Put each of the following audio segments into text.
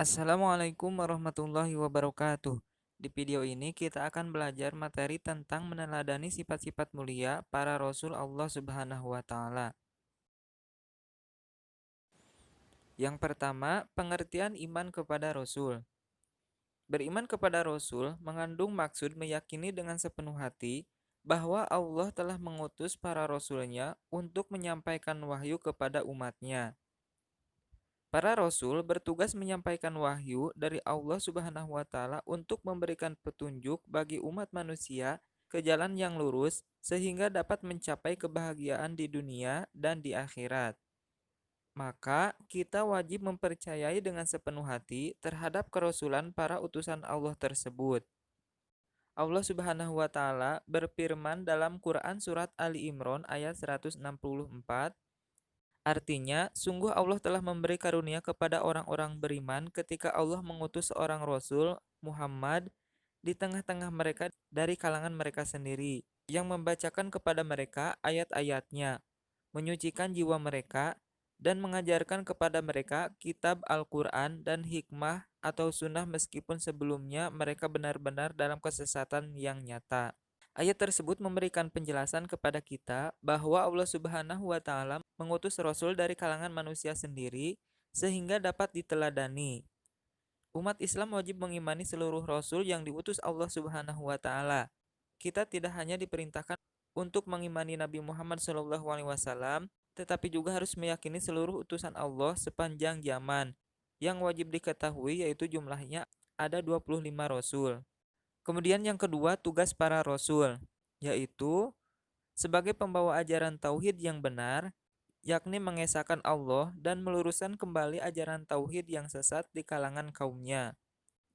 Assalamualaikum warahmatullahi wabarakatuh. Di video ini kita akan belajar materi tentang meneladani sifat-sifat mulia para rasul Allah Subhanahu wa taala. Yang pertama, pengertian iman kepada rasul. Beriman kepada rasul mengandung maksud meyakini dengan sepenuh hati bahwa Allah telah mengutus para rasulnya untuk menyampaikan wahyu kepada umatnya. Para rasul bertugas menyampaikan wahyu dari Allah Subhanahu wa taala untuk memberikan petunjuk bagi umat manusia ke jalan yang lurus sehingga dapat mencapai kebahagiaan di dunia dan di akhirat. Maka kita wajib mempercayai dengan sepenuh hati terhadap kerasulan para utusan Allah tersebut. Allah Subhanahu wa taala berfirman dalam Quran surat Ali Imran ayat 164. Artinya, sungguh Allah telah memberi karunia kepada orang-orang beriman ketika Allah mengutus seorang Rasul, Muhammad, di tengah-tengah mereka dari kalangan mereka sendiri, yang membacakan kepada mereka ayat-ayatnya, menyucikan jiwa mereka, dan mengajarkan kepada mereka kitab Al-Quran dan hikmah atau sunnah meskipun sebelumnya mereka benar-benar dalam kesesatan yang nyata. Ayat tersebut memberikan penjelasan kepada kita bahwa Allah Subhanahu wa taala mengutus rasul dari kalangan manusia sendiri sehingga dapat diteladani. Umat Islam wajib mengimani seluruh rasul yang diutus Allah Subhanahu wa taala. Kita tidak hanya diperintahkan untuk mengimani Nabi Muhammad SAW, tetapi juga harus meyakini seluruh utusan Allah sepanjang zaman. Yang wajib diketahui yaitu jumlahnya ada 25 rasul. Kemudian yang kedua, tugas para rasul, yaitu sebagai pembawa ajaran tauhid yang benar, yakni mengesahkan Allah dan meluruskan kembali ajaran tauhid yang sesat di kalangan kaumnya.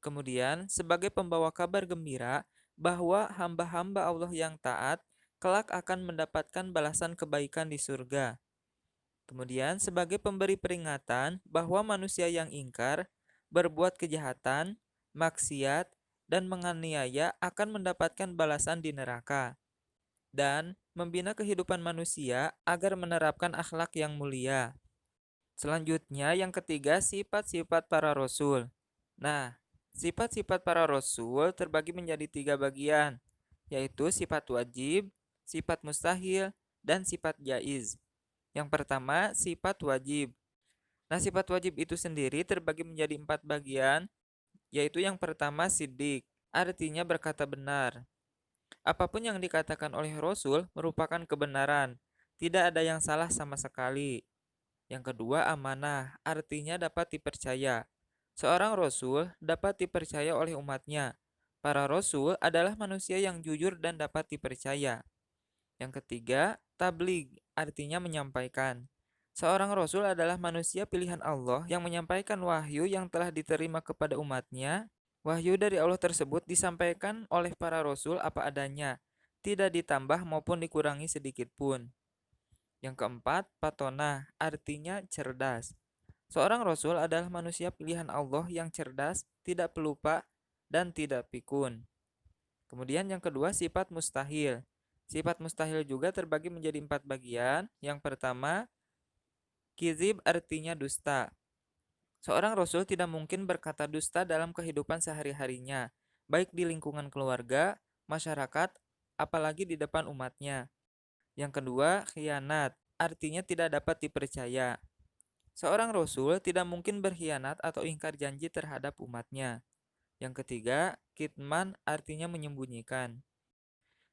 Kemudian, sebagai pembawa kabar gembira bahwa hamba-hamba Allah yang taat kelak akan mendapatkan balasan kebaikan di surga. Kemudian, sebagai pemberi peringatan bahwa manusia yang ingkar, berbuat kejahatan, maksiat, dan menganiaya akan mendapatkan balasan di neraka. Dan membina kehidupan manusia agar menerapkan akhlak yang mulia. Selanjutnya, yang ketiga, sifat-sifat para rasul. Nah, sifat-sifat para rasul terbagi menjadi 3 bagian, yaitu sifat wajib, sifat mustahil, dan sifat jaiz. Yang pertama, sifat wajib. Nah, sifat wajib itu sendiri terbagi menjadi 4 bagian, yaitu yang pertama sidik, artinya berkata benar. Apapun yang dikatakan oleh Rasul merupakan kebenaran, tidak ada yang salah sama sekali. Yang kedua amanah, artinya dapat dipercaya. Seorang Rasul dapat dipercaya oleh umatnya. Para Rasul adalah manusia yang jujur dan dapat dipercaya. Yang ketiga, tabligh, artinya menyampaikan. Seorang Rasul adalah manusia pilihan Allah yang menyampaikan wahyu yang telah diterima kepada umatnya. Wahyu dari Allah tersebut disampaikan oleh para Rasul apa adanya, tidak ditambah maupun dikurangi sedikit pun. Yang keempat, patonah, artinya cerdas. Seorang Rasul adalah manusia pilihan Allah yang cerdas, tidak pelupa, dan tidak pikun. Kemudian yang kedua, sifat mustahil. Sifat mustahil juga terbagi menjadi 4 bagian. Yang pertama, kizib artinya dusta. Seorang rasul tidak mungkin berkata dusta dalam kehidupan sehari-harinya, baik di lingkungan keluarga, masyarakat, apalagi di depan umatnya. Yang kedua, khianat, artinya tidak dapat dipercaya. Seorang rasul tidak mungkin berkhianat atau ingkar janji terhadap umatnya. Yang ketiga, kitman, artinya menyembunyikan.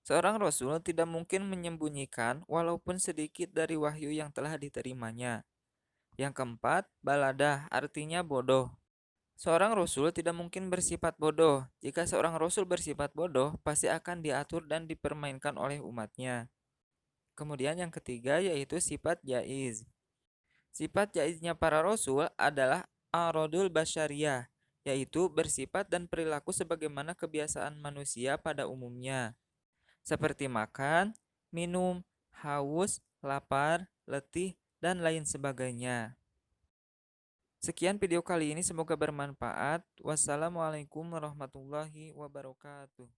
Seorang rasul tidak mungkin menyembunyikan walaupun sedikit dari wahyu yang telah diterimanya. Yang keempat, baladah, artinya bodoh. Seorang rasul tidak mungkin bersifat bodoh. Jika seorang rasul bersifat bodoh, pasti akan diatur dan dipermainkan oleh umatnya. Kemudian yang ketiga yaitu sifat jaiz. Sifat jaiznya para rasul adalah arodul basyariyah, yaitu bersifat dan perilaku sebagaimana kebiasaan manusia pada umumnya. Seperti makan, minum, haus, lapar, letih, dan lain sebagainya. Sekian video kali ini, semoga bermanfaat. Wassalamualaikum warahmatullahi wabarakatuh.